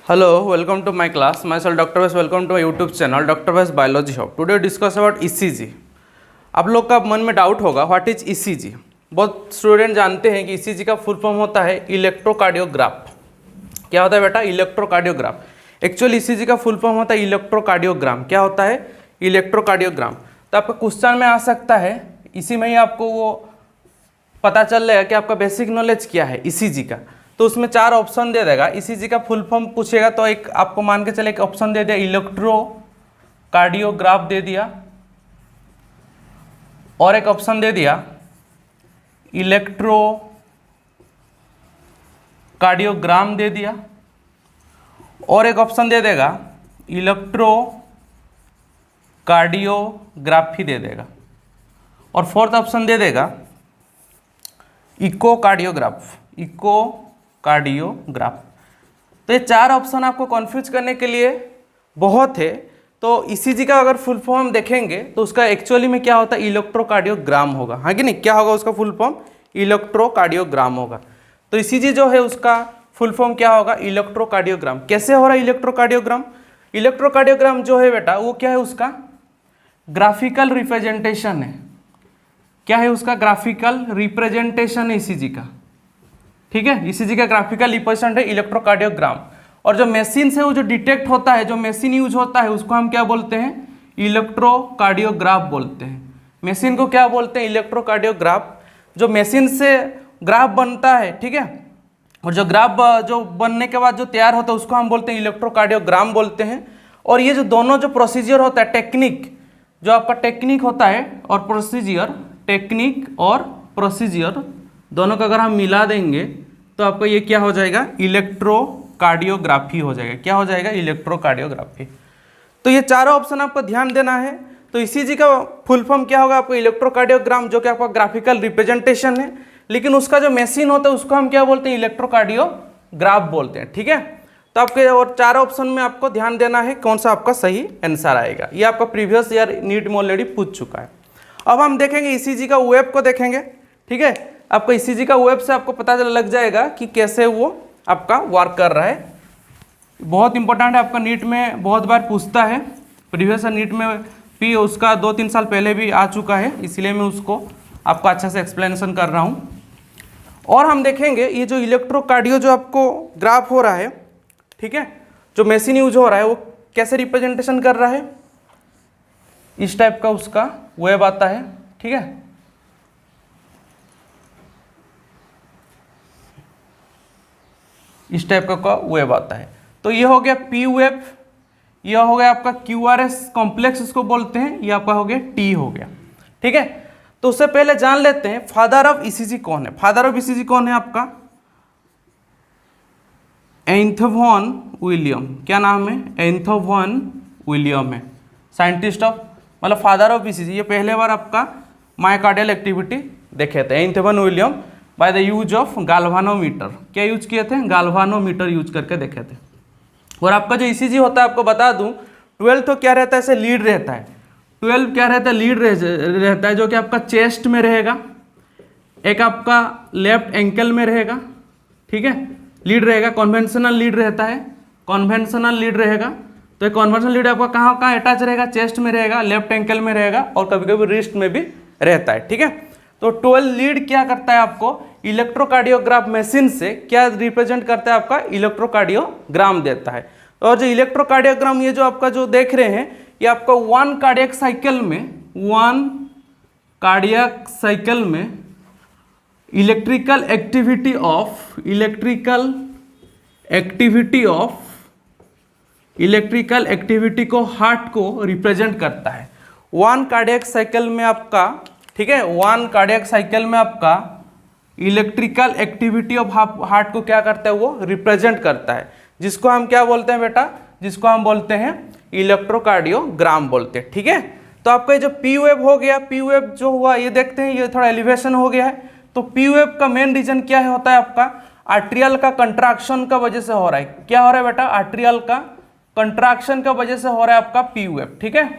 Hello, welcome to my class. Myself Dr. Wes. Welcome to my YouTube channel Dr. Wes Biology Hub. Today we discuss about ECG. आप लोग का मन में doubt होगा what is ECG। बहुत student जानते हैं कि ECG का फुल फॉर्म होता है इलेक्ट्रोकार्डियोग्राफ। क्या होता है बेटा? इलेक्ट्रोकार्डियोग्राफ। एक्चुअली ECG का फुल फॉर्म होता है इलेक्ट्रोकार्डियोग्राम। क्या होता है? इलेक्ट्रोकार्डियोग्राम। तो आपका क्वेश्चन में आ सकता है, इसी में ही आपको वो पता चल जाएगा कि आपका बेसिक नॉलेज क्या है ECG का। तो उसमें 4 ऑप्शन दे देगा। ECG का फुल फॉर्म पूछेगा तो एक आपको मान के चले एक ऑप्शन दे दिया इलेक्ट्रोकार्डियोग्राफ दे दिया, और एक ऑप्शन दे दिया इलेक्ट्रोकार्डियोग्राम दे दिया, और एक ऑप्शन दे देगा इलेक्ट्रोकार्डियोग्राफी दे देगा, और फोर्थ ऑप्शन दे देगा इकोकार्डियोग्राफ। तो ये 4 ऑप्शन आपको कंफ्यूज करने के लिए बहुत है। तो ECG का अगर फुल फॉर्म देखेंगे तो उसका एक्चुअली में क्या होता है? इलेक्ट्रोकार्डियोग्राम होगा। हाँ कि नहीं? क्या होगा उसका फुल फॉर्म? इलेक्ट्रोकार्डियोग्राम होगा। तो ECG जो है उसका फुल फॉर्म क्या होगा? इलेक्ट्रोकार्डियोग्राम। कैसे हो रहा है इलेक्ट्रोकार्डियोग्राम? इलेक्ट्रोकार्डियोग्राम जो है बेटा वो क्या है? उसका ग्राफिकल रिप्रेजेंटेशन है। क्या है उसका? ग्राफिकल रिप्रेजेंटेशन है ECG का। ठीक है, ECG का ग्राफिकल रिप्रेजेंटेशन है इलेक्ट्रोकार्डियोग्राम। और जो मशीन से वो जो डिटेक्ट होता है, जो मशीन यूज होता है, उसको हम क्या बोलते हैं? इलेक्ट्रोकार्डियोग्राफ बोलते हैं। मशीन को क्या बोलते हैं? इलेक्ट्रोकार्डियोग्राफ। जो मशीन से ग्राफ बनता है, ठीक है, और जो ग्राफ जो बनने के बाद जो तैयार होता है उसको हम बोलते हैं इलेक्ट्रोकार्डियोग्राम बोलते हैं। और ये जो दोनों जो प्रोसीजर होता है, टेक्निक, जो आपका टेक्निक होता है और प्रोसीजर, टेक्निक और प्रोसीजर दोनों का अगर हम मिला देंगे तो आपको ये क्या हो जाएगा? इलेक्ट्रोकार्डियोग्राफी हो जाएगा। क्या हो जाएगा? इलेक्ट्रोकार्डियोग्राफी। तो ये 4 ऑप्शन आपको ध्यान देना है। तो ECG का फुल फॉर्म क्या होगा? आपको इलेक्ट्रोकार्डियोग्राम, जो कि आपका ग्राफिकल रिप्रेजेंटेशन है, लेकिन उसका जो मशीन होता है उसको हम क्या बोलते हैं? इलेक्ट्रोकार्डियोग्राफ बोलते हैं। ठीक है, तो आपके और 4 ऑप्शन में आपको ध्यान देना है कौन सा आपका सही आंसर आएगा। ये आपका प्रीवियस ईयर नीट में ऑलरेडी पूछ चुका है। अब हम देखेंगे ECG का वेब को देखेंगे। ठीक है, आपको ECG का वेब से आपको पता लग जाएगा कि कैसे वो आपका वर्क कर रहा है। बहुत इंपॉर्टेंट है, आपका नीट में बहुत बार पूछता है। प्रीवियस नीट में भी उसका 2-3 साल पहले भी आ चुका है, इसलिए मैं उसको आपको अच्छा से एक्सप्लेनेशन कर रहा हूँ। और हम देखेंगे ये जो इलेक्ट्रोकार्डियो जो आपको ग्राफ हो रहा है, ठीक है, जो मशीन यूज हो रहा है वो कैसे रिप्रेजेंटेशन कर रहा है? इस टाइप का उसका वेब आता है। ठीक है, इस टाइप का वेब आता है। तो ये हो गया P वेब, ये हो गया आपका QRS कॉम्प्लेक्स इसको बोलते हैं, ये आपका हो गया T हो गया। ठीक है, तो उससे पहले जान लेते हैं फादर ऑफ ECG कौन है। फादर ऑफ ECG कौन है आपका? Einthoven William. क्या नाम है? एंथवन विलियम है, साइंटिस्ट ऑफ, मतलब फादर ऑफ ECG। ये पहले बार आपका मायोकार्डियल एक्टिविटी देखे थे Einthoven William by the use of galvanometer. क्या यूज किए थे? गाल्वानोमीटर यूज करके देखे थे। और आपका जो ECG होता है, आपको बता दूं 12 तो क्या रहता है? ऐसे लीड रहता है। 12 क्या रहता है? लीड रहता है, जो कि आपका चेस्ट में रहेगा, एक आपका लेफ्ट एंकल में रहेगा। ठीक है, लीड रहेगा, कॉन्वेंशनल लीड रहता है, कॉन्वेंशनल लीड रहेगा। तो एक कॉन्वेंशनल लीड आपका कहाँ कहाँ अटैच रहेगा? चेस्ट में रहेगा, लेफ्ट एंकल में रहेगा, और कभी कभी रिस्ट में भी रहता है। ठीक है, तो 12 लीड क्या करता है? आपको इलेक्ट्रोकार्डियोग्राफ मशीन से क्या रिप्रेजेंट करता है? आपका इलेक्ट्रोकार्डियोग्राम देता है। और जो इलेक्ट्रोकार्डियोग्राम ये जो आपका जो देख रहे हैं, ये आपका 1 कार्डियक साइकिल में इलेक्ट्रिकल एक्टिविटी को हार्ट को रिप्रेजेंट करता है। 1 कार्डियक साइकिल में आपका, ठीक है, 1 कार्डियक साइकिल में आपका इलेक्ट्रिकल एक्टिविटी ऑफ हार्ट को क्या करता है? वो रिप्रेजेंट करता है, जिसको हम क्या बोलते हैं बेटा? जिसको हम बोलते हैं इलेक्ट्रोकार्डियोग्राम बोलते हैं। ठीक है, तो आपका जो P वेव हो गया, P वेव जो हुआ ये देखते हैं, ये थोड़ा एलिवेशन हो गया है। तो P वेव का मेन रीजन क्या है होता है? आपका आर्ट्रियल का कंट्रैक्शन का वजह से हो रहा है। क्या हो रहा है बेटा? आर्ट्रियल का कंट्रैक्शन का वजह से हो रहा है आपका P वेव। ठीक है,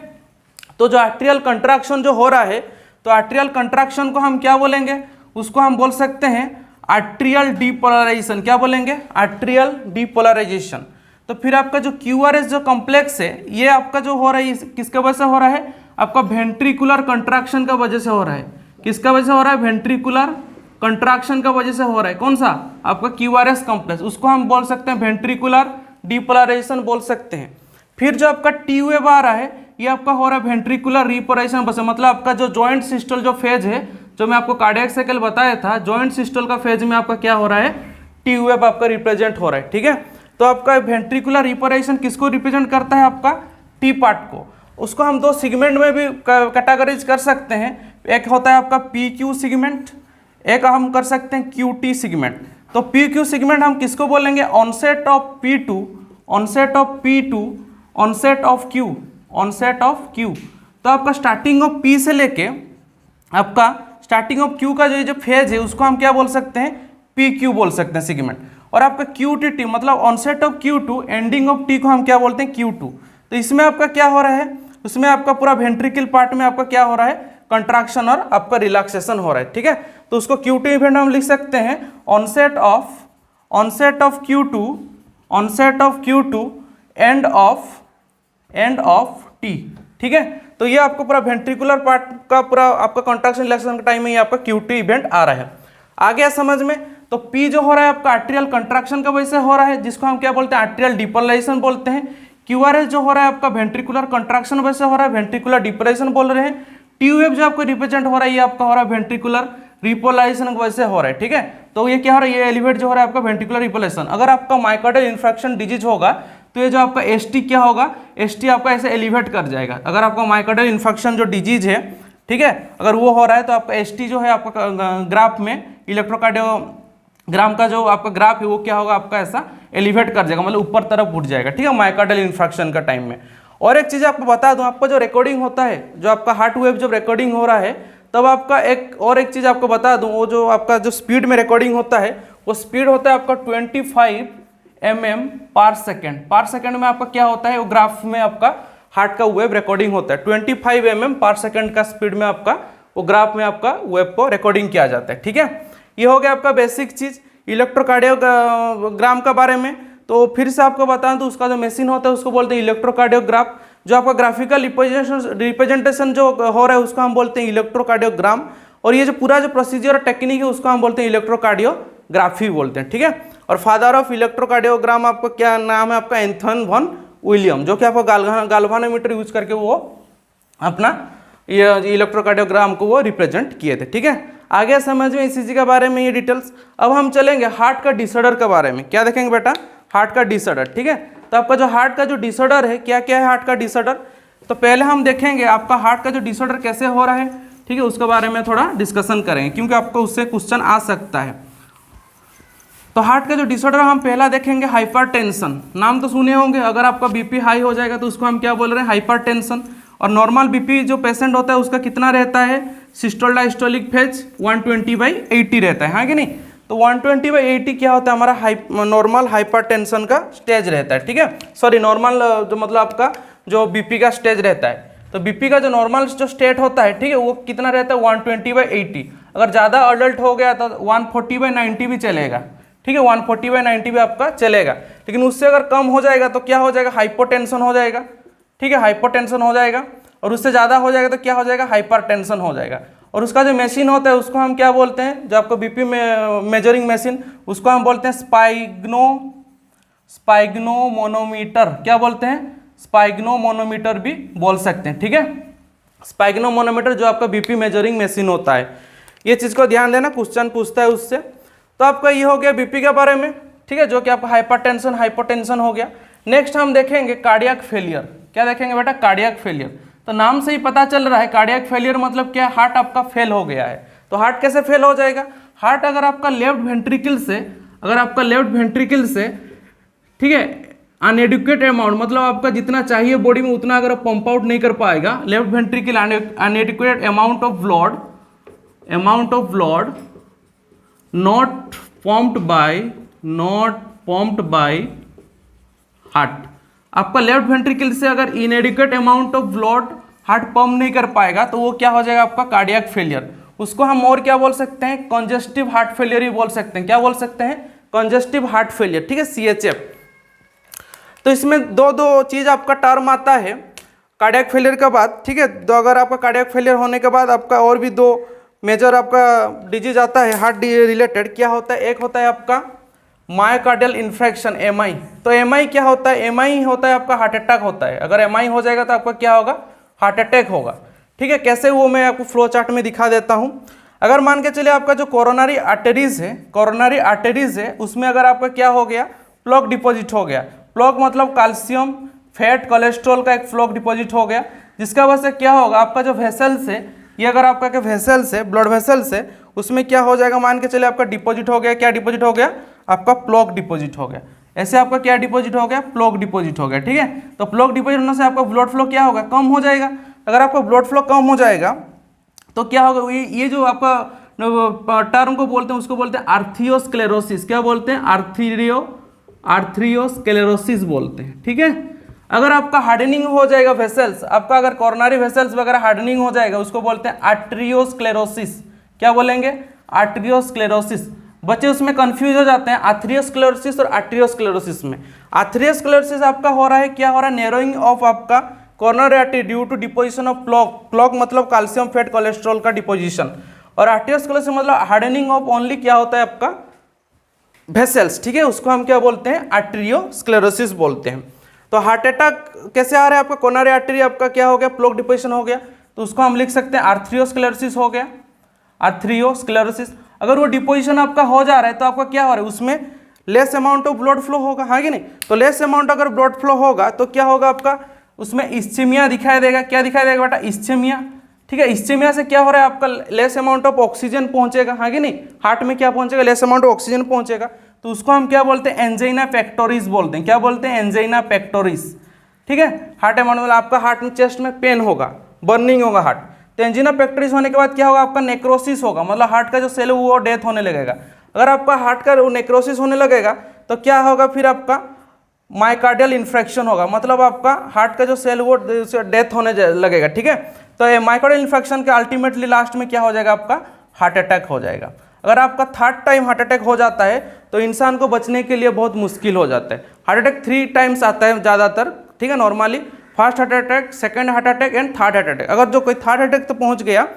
तो जो आर्ट्रियल कंट्रैक्शन जो हो रहा है, तो आर्ट्रियल कंट्रैक्शन को हम क्या बोलेंगे? उसको हम बोल सकते हैं आर्ट्रियल डीपोलराइजेशन। क्या बोलेंगे? Atrial depolarization. तो फिर आपका जो QRS जो कॉम्प्लेक्स है ये आपका जो हो रहा है किसके वजह से हो रहा है, आपका वेंट्रिकुलर कंट्रैक्शन का वजह से हो रहा है। किसका वजह से हो रहा है, वेंट्रिकुलर कंट्रैक्शन का वजह से हो रहा है। कौन सा, आपका QRS कॉम्प्लेक्स, उसको हम बोल सकते हैं वेंट्रिकुलर डिपोलराइजेशन बोल सकते हैं। फिर जो आपका T वेव आ रहा है ये आपका हो रहा है वेंट्रिकुलर रिपोलराइजेशन बस, मतलब आपका जो जॉइंट सिस्टल जो फेज है, जो मैं आपको कार्डियक साइकिल बताया था, जॉइंट सिस्टल का फेज में आपका क्या हो रहा है, T वेव आपका रिप्रेजेंट हो रहा है। ठीक है, तो आपका वेंट्रिकुलर रिपोलराइजेशन किसको रिप्रेजेंट करता है, आपका T पार्ट को। उसको हम दो सेगमेंट में भी कैटेगराइज कर सकते हैं, एक होता है आपका PQ सेगमेंट, एक हम कर सकते हैं QT सेगमेंट। तो PQ सेगमेंट हम किसको बोलेंगे, onset of P2, onset of P2, onset of Q, onset of Q। तो आपका स्टार्टिंग ऑफ P से लेके आपका स्टार्टिंग ऑफ Q का जो ये जो फेज है उसको हम क्या बोल सकते हैं, PQ बोल सकते हैं सेगमेंट। और आपका QTT मतलब onset of Q2, ending of T को हम क्या बोलते हैं, Q2। तो इसमें आपका क्या हो रहा है, उसमें आपका पूरा वेंट्रिकल पार्ट में आपका क्या हो रहा है, कंट्रैक्शन और आपका रिलैक्सेशन हो रहा है। ठीक है, तो उसको Q2 इवेंट हम लिख सकते हैं onset of Q2, onset of Q2, end of T। ठीक है, तो ये आपको पूरा वेंट्रिकुलर पार्ट का पूरा आपका कंट्रैक्शन रिलैक्सेशन का टाइम में ये आपका Q2 इवेंट आ रहा है। आ गया समझ में। तो P जो हो रहा है आपका आर्टेरियल कंट्रैक्शन का वजह से हो रहा है, जिसको हम क्या बोलते हैं, आर्टेरियल डिपोलराइजेशन बोलते हैं। QRS जो हो रहा है आपका वेंट्रिकुलर कंट्रैक्शन वजह से हो रहा है, वेंट्रिकुलर डिपोलराइजेशन बोल रहे हैं। T वेव जो आपको रिप्रेजेंट हो रहा है ये आपका हो रहा है वेंट्रिकुलर रिपोलराइजेशन की वजह से हो रहा है। ठीक है, तो ये क्या हो रहा है, ये एलिवेट जो हो रहा है आपका वेंट्रिकुलर रिपोलराइजेशन। अगर आपका माइकार्डियल इन्फेक्शन डिजीज होगा तो ये जो आपका ST क्या होगा, ST आपका ऐसे एलिवेट कर जाएगा। अगर आपका माइकार्डियल इन्फेक्शन जो डिजीज है, ठीक है, अगर वो हो रहा है तो आपका ST जो है आपका ग्राफ में इलेक्ट्रोकार्डियोग्राम का जो आपका ग्राफ है वो क्या होगा, आपका ऐसा एलिवेट कर जाएगा, मतलब ऊपर तरफ उठ जाएगा। ठीक है, माइकार्डियल इन्फेक्शन का टाइम में। और एक चीज़ आपको बता दूं, आपका जो रिकॉर्डिंग होता है, जो आपका हार्ट वेव जब रिकॉर्डिंग हो रहा है तब आपका एक चीज़ आपको बता दूं, वो जो आपका जो स्पीड में रिकॉर्डिंग होता है वो स्पीड होता है आपका 25 mm पर सेकेंड में आपका क्या होता है, वो ग्राफ में आपका हार्ट का वेव रिकॉर्डिंग होता है। 25 mm पर सेकेंड का स्पीड में आपका वो ग्राफ में आपका वेव को रिकॉर्डिंग किया जाता है। ठीक है, ये हो गया आपका बेसिक चीज़ इलेक्ट्रोकार्डियोग्राम का बारे में। तो फिर से आपको बता दूं, उसका जो मशीन होता है उसको बोलते हैं इलेक्ट्रोकार्डियोग्राफ। जो आपका ग्राफिकल रिप्रेजेंटेशन जो हो रहा है उसको हम बोलते हैं इलेक्ट्रोकार्डियोग्राम। और ये जो पूरा जो प्रोसीजर और टेक्निक है उसको हम बोलते हैं इलेक्ट्रोकार्डियोग्राफी बोलते हैं। ठीक है, और फादर ऑफ इलेक्ट्रोकार्डियोग्राम आपका क्या नाम है, आपका एंथन वॉन विलियम, जो कि आपको गाल्वानोमीटर यूज करके वो अपना ये इलेक्ट्रोकार्डियोग्राम को वो रिप्रेजेंट किए थे। ठीक है, आगे समझ में ECG के बारे में ये डिटेल्स। अब हम चलेंगे हार्ट का डिसऑर्डर के बारे में। क्या देखेंगे बेटा, हार्ट का डिसऑर्डर। ठीक है, तो आपका जो हार्ट का जो डिसऑर्डर है, क्या क्या है हार्ट का डिसऑर्डर, तो पहले हम देखेंगे आपका हार्ट का जो डिसऑर्डर कैसे हो रहा है। ठीक है, उसके बारे में थोड़ा डिस्कशन करेंगे क्योंकि आपको उससे क्वेश्चन आ सकता है। तो हार्ट का जो डिसऑर्डर हम पहला देखेंगे हाइपरटेंशन। नाम तो सुने होंगे, अगर आपका BP हाई हो जाएगा तो उसको हम क्या बोल रहे हैं, हाइपरटेंशन। और नॉर्मल BP जो पेशेंट होता है उसका कितना रहता है, सिस्टोल डायस्टोलिक फेज 120/80 रहता है, हाँ कि नहीं। तो 120/80 क्या होता है, हमारा नॉर्मल हाइपरटेंशन का स्टेज रहता है। ठीक है, सॉरी नॉर्मल जो मतलब आपका जो BP का स्टेज रहता है। तो BP का जो नॉर्मल जो स्टेट होता है, ठीक है, वो कितना रहता है, 120/80। अगर ज़्यादा अडल्ट हो गया तो 140/90 भी चलेगा। ठीक है, 140/90 भी आपका चलेगा। लेकिन उससे अगर कम हो जाएगा तो क्या हो जाएगा, हाइपोटेंशन हो जाएगा। ठीक है, हाइपोटेंशन हो जाएगा। और उससे ज़्यादा हो जाएगा तो क्या हो जाएगा, हाइपरटेंशन हो जाएगा। और उसका जो मशीन होता है उसको हम क्या बोलते हैं, जो आपको BP में मेजरिंग मशीन, उसको हम बोलते हैं स्पाइग्नोमोनोमीटर। क्या बोलते हैं, स्पाइग्नोमोनोमीटर भी बोल सकते हैं। ठीक है, स्पाइग्नोमोनोमीटर जो आपका BP मेजरिंग मशीन होता है। ये चीज़ को ध्यान देना, क्वेश्चन पूछता है उससे। तो आपका ये हो गया BP के बारे में। ठीक है, जो कि आपका हाइपरटेंशन हाइपोटेंशन हो गया। नेक्स्ट हम देखेंगे कार्डियक फेलियर। क्या देखेंगे बेटा, कार्डियक फेलियर। तो नाम से ही पता चल रहा है कार्डियक फेलियर मतलब क्या, हार्ट आपका फेल हो गया है। तो हार्ट कैसे फेल हो जाएगा, हार्ट अगर आपका लेफ्ट वेंट्रिकल से ठीक है अनएडुकेट अमाउंट, मतलब आपका जितना चाहिए बॉडी में उतना अगर पंप आउट नहीं कर पाएगा, left ventricle inadequate amount of blood not pumped by heart. आपका लेफ्ट वेंट्रिकल से अगर inadequate amount of blood heart pump नहीं कर पाएगा तो वो क्या हो जाएगा, आपका कार्डियक फेलियर। उसको हम और क्या बोल सकते हैं, कंजेस्टिव हार्ट फेलियर ही बोल सकते हैं। क्या बोल सकते हैं, कंजेस्टिव हार्ट फेलियर। ठीक है, CHF। तो इसमें दो दो चीज़ आपका टर्म आता है कार्डियक फेलियर के बाद, ठीक है। तो अगर आपका कार्डियक फेलियर होने के बाद आपका और भी दो मेजर आपका डिजीज आता है हार्ट रिलेटेड, क्या होता है, एक होता है आपका मायोकार्डियल इन्फ्रैक्शन एमआई। तो एमआई क्या होता है, एमआई होता है आपका हार्ट अटैक होता है। अगर एमआई हो जाएगा तो आपका क्या होगा, हार्ट अटैक होगा, ठीक है। कैसे वो मैं आपको फ्लो चार्ट में दिखा देता हूँ। अगर मान के चलिए आपका जो कोरोनरी आर्टरीज है उसमें अगर आपका क्या हो गया, प्लॉक डिपॉजिट हो गया। प्लॉक मतलब कैल्शियम, फैट, कोलेस्ट्रॉल का एक प्लॉक डिपॉजिट हो गया, जिसका वजह से क्या होगा, आपका जो वेसल्स है, ये अगर आपका क्या वेसल्स है, ब्लड वेसल्स है, उसमें क्या हो जाएगा, मान के चलिए आपका डिपॉजिट हो गया, क्या डिपॉजिट हो गया, आपका प्लॉक डिपॉजिट हो गया। ऐसे आपका क्या डिपॉजिट हो गया, प्लॉक डिपॉजिट हो गया, ठीक है। तो प्लॉक डिपॉजिट होने से आपका ब्लड फ्लो क्या होगा, कम हो जाएगा। अगर आपका ब्लड फ्लो कम हो जाएगा तो क्या होगा, ये जो आपका टर्म को बोलते हैं उसको बोलते हैं आर्थ्रियोस्क्लेरोसिस। क्या बोलते हैं, आर्थ्रियोस्क्लेरोसिस बोलते हैं, ठीक है। अगर आपका हार्डनिंग हो जाएगा वेसल्स, आपका अगर कोरोनरी वेसल्स वगैरह हार्डनिंग हो जाएगा उसको बोलते हैं आर्टरियोस्क्लेरोसिस। क्या बोलेंगे, आर्टरियोस्क्लेरोसिस। बच्चे उसमें कंफ्यूज हो जाते हैं आर्थ्रियोस्क्लेरोसिस और आर्टरियोस्क्लेरोसिस में। आर्थ्रियोस्क्लेरोसिस आपका हो रहा है, क्या हो रहा है, नैरोइंग ऑफ आपका coronary artery due to deposition of plaque मतलब कैल्शियम, फैट, कोलेस्ट्रॉल का डिपोजिशन। और आर्टरियोस्क्लेरोसिस मतलब हार्डनिंग ऑफ ओनली क्या होता है आपका वेसल्स, ठीक है। उसको हम क्या बोलते हैं, आर्टरियोस्क्लेरोसिस बोलते हैं। तो हार्ट अटैक कैसे आ रहा है, आपका कोरोनरी आर्टरी आपका क्या हो गया, प्लॉक डिपोजिशन हो गया, तो उसको हम लिख सकते हैं आर्थ्रियोस्क्लेरोसिस हो गया, आर्थ्रियोस्क्लेरोसिस। अगर वो डिपोजिशन आपका हो जा रहा है तो आपका क्या हो रहा है, उसमें less amount of blood flow होगा, हाँ कि नहीं। तो लेस अमाउंट अगर ब्लड फ्लो होगा तो क्या होगा, आपका उसमें इस्चेमिया दिखाई देगा। क्या दिखाई देगा बेटा, इस्चेमिया, ठीक है। इस्चेमिया से क्या हो रहा है, आपका लेस अमाउंट ऑफ ऑक्सीजन पहुंचेगा, हाँ कि नहीं। हार्ट में क्या पहुंचेगा, लेस अमाउंट ऑफ ऑक्सीजन पहुंचेगा, तो उसको हम क्या बोलते हैं, एंजाइना पेक्टोरिस बोलते हैं। क्या बोलते हैं, एंजाइना पेक्टोरिस, ठीक है। हार्ट अमाउंट मतलब आपका हार्ट में चेस्ट में पेन होगा, बर्निंग होगा हार्ट, तो एंजाइना पेक्टोरिस होने के बाद क्या होगा, आपका नेक्रोसिस होगा, मतलब हार्ट का जो सेल है वो डेथ होने लगेगा। अगर आपका हार्ट का नेक्रोसिस होने लगेगा तो क्या होगा, फिर आपका मायोकार्डियल इन्फ्रैक्शन होगा, मतलब आपका हार्ट का जो सेल वो डेथ होने लगेगा, ठीक है। तो ये मायोकार्डियल इन्फ्रैक्शन के अल्टीमेटली लास्ट में क्या हो जाएगा, आपका हार्ट अटैक हो जाएगा। अगर आपका थर्ड टाइम हार्ट अटैक हो जाता है तो इंसान को बचने के लिए बहुत मुश्किल हो जाता है। हार्ट अटैक 3 टाइम्स आता है ज़्यादातर, ठीक है, normally. First heart attack, second heart attack and third heart attack. अगर जो कोई थर्ड अटैक तो पहुंच गया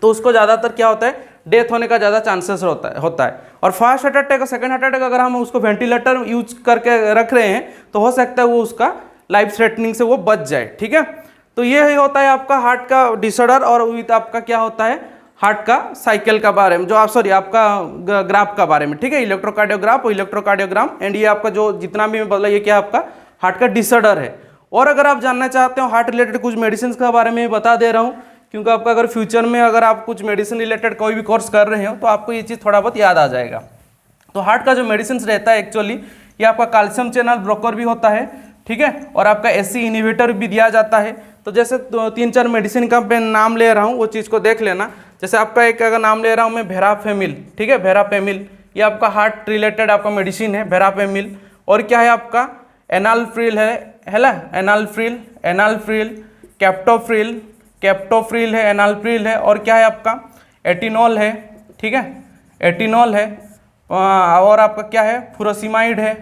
तो उसको ज़्यादातर क्या होता है, डेथ होने का ज़्यादा चांसेस होता है। और फर्स्ट हार्ट अटैक और सेकंड हार्ट अटैक अगर हम उसको वेंटिलेटर यूज करके रख रहे हैं तो हो सकता है वो उसका लाइफ थ्रेटनिंग से वो बच जाए, ठीक है। तो ये ही होता है आपका हार्ट का डिसऑर्डर और विद आपका क्या होता है, हार्ट का साइकिल का बारे में, जो आप सॉरी आपका ग्राफ का बारे में, ठीक है, इलेक्ट्रोकार्डियोग्राम एंड ये आपका जो जितना भी मैं बदला ये क्या आपका हार्ट का डिसऑर्डर है। और अगर आप जानना चाहते हो हार्ट रिलेटेड कुछ मेडिसिन के बारे में बता दे रहा हूँ, क्योंकि आपका अगर फ्यूचर में अगर आप कुछ मेडिसिन रिलेटेड कोई भी कोर्स कर रहे हो तो आपको ये चीज़ थोड़ा बहुत याद आ जाएगा। तो हार्ट का जो मेडिसिन रहता है एक्चुअली ये आपका कैल्शियम चैनल ब्लॉकर भी होता है, ठीक है, और आपका एससी इनहिबिटर भी दिया जाता है। तो जैसे 3-4 मेडिसिन का मैं नाम ले रहा हूँ, वो चीज़ को देख लेना। जैसे आपका एक अगर नाम ले रहा हूँ मैं वेरापेमिल, ठीक है, वेरापेमिल, ये आपका हार्ट रिलेटेड आपका मेडिसिन है वेरापेमिल। और क्या है आपका एनाल्फ्रिल है ना, एनाल्फ्रिल, कैप्टोफ्रिल है, एनाल्फ्रिल है, और क्या है आपका एटिनॉल है, ठीक है, एटिनॉल है, और आपका क्या है फुरोसिमाइड है।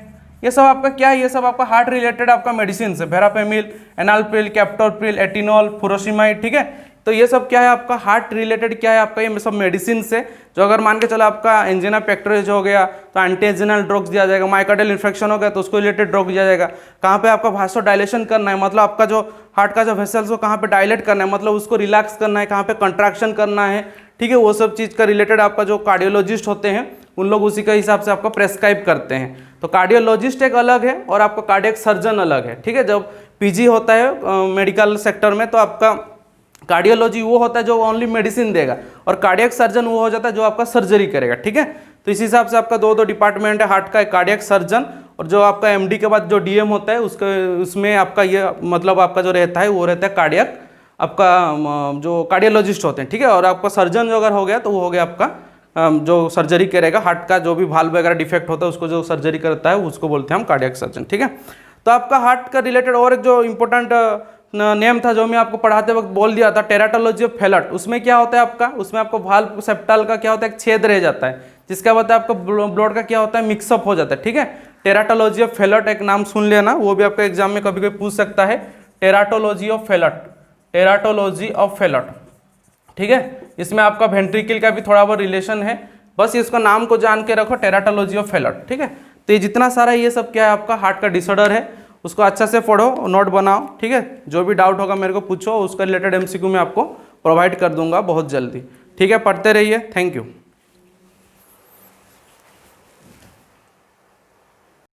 ये सब आपका क्या है, ये सब आपका हार्ट रिलेटेड आपका मेडिसिन है, वेरापेमिल, एनाल्फ्रिल, कैप्टोफ्रिल, एटिनॉल, फुरोसिमाइड, ठीक है। तो ये सब क्या है आपका हार्ट रिलेटेड क्या है आपका, ये सब मेडिसिन से जो अगर मान के चलो आपका एंजिना पेक्टोरिस हो गया तो एंटीएंजिनल ड्रग्स दिया जाएगा, मायोकार्डियल इन्फेक्शन हो गया तो उसको रिलेटेड ड्रग दिया जाएगा। कहाँ पे आपका वासो डायलेशन करना है, मतलब आपका जो हार्ट का जो वेसल्स को कहाँ पे डायलेट करना है, मतलब उसको रिलैक्स करना है, कहाँ पे कंट्रैक्शन करना है, ठीक है, वो सब चीज़ का रिलेटेड आपका जो कार्डियोलॉजिस्ट होते हैं उन लोग उसी के हिसाब से आपका प्रेस्क्राइब करते हैं। तो कार्डियोलॉजिस्ट एक अलग है और आपका कार्डियक सर्जन अलग है, ठीक है। जब पीजी होता है मेडिकल सेक्टर में तो आपका कार्डियोलॉजी वो होता है जो ओनली मेडिसिन देगा, और कार्डियक सर्जन वो हो जाता है जो आपका सर्जरी करेगा, ठीक है। तो इस हिसाब से आपका दो डिपार्टमेंट है हार्ट का, एक कार्डियक सर्जन और जो आपका एमडी के बाद जो डीएम होता है उसमें आपका ये मतलब आपका जो रहता है वो रहता है कार्डियक आपका जो कार्डियोलॉजिस्ट होते हैं, ठीक है। और आपका सर्जन जो अगर हो गया तो वो हो गया आपका जो सर्जरी करेगा हार्ट का, जो भी वाल्व वगैरह डिफेक्ट होता है उसको जो सर्जरी करता है उसको बोलते हैं हम कार्डियक सर्जन, ठीक है। तो आपका हार्ट का रिलेटेड और एक जो इम्पोर्टेंट नेम था जो मैं आपको पढ़ाते वक्त बोल दिया था, टेराटोलॉजी ऑफ फेलट, उसमें क्या होता है आपका, उसमें आपको वाल्व सेप्टल का क्या होता है एक छेद रह जाता है, जिसका होता है आपका ब्लड का क्या होता है मिक्सअप हो जाता है, ठीक है। टेराटोलॉजी ऑफ फेलट एक नाम सुन लेना, वो भी आपका एग्जाम में कभी कभी पूछ सकता है। टेराटोलॉजी ऑफ फेलट, टेराटोलॉजी ऑफ फेलट, ठीक है। इसमें आपका वेंट्रिकल का भी थोड़ा बहुत रिलेशन है, बस इसका नाम को जान के रखो, टेराटोलॉजी ऑफ फेलट, ठीक है। तो ये जितना सारा ये सब क्या है आपका हार्ट का डिसऑर्डर है, उसको अच्छा से पढ़ो, नोट बनाओ, ठीक है। जो भी डाउट होगा मेरे को पूछो, उसका रिलेटेड एमसीक्यू मैं आपको प्रोवाइड कर दूंगा बहुत जल्दी, ठीक है। पढ़ते रहिए, थैंक यू।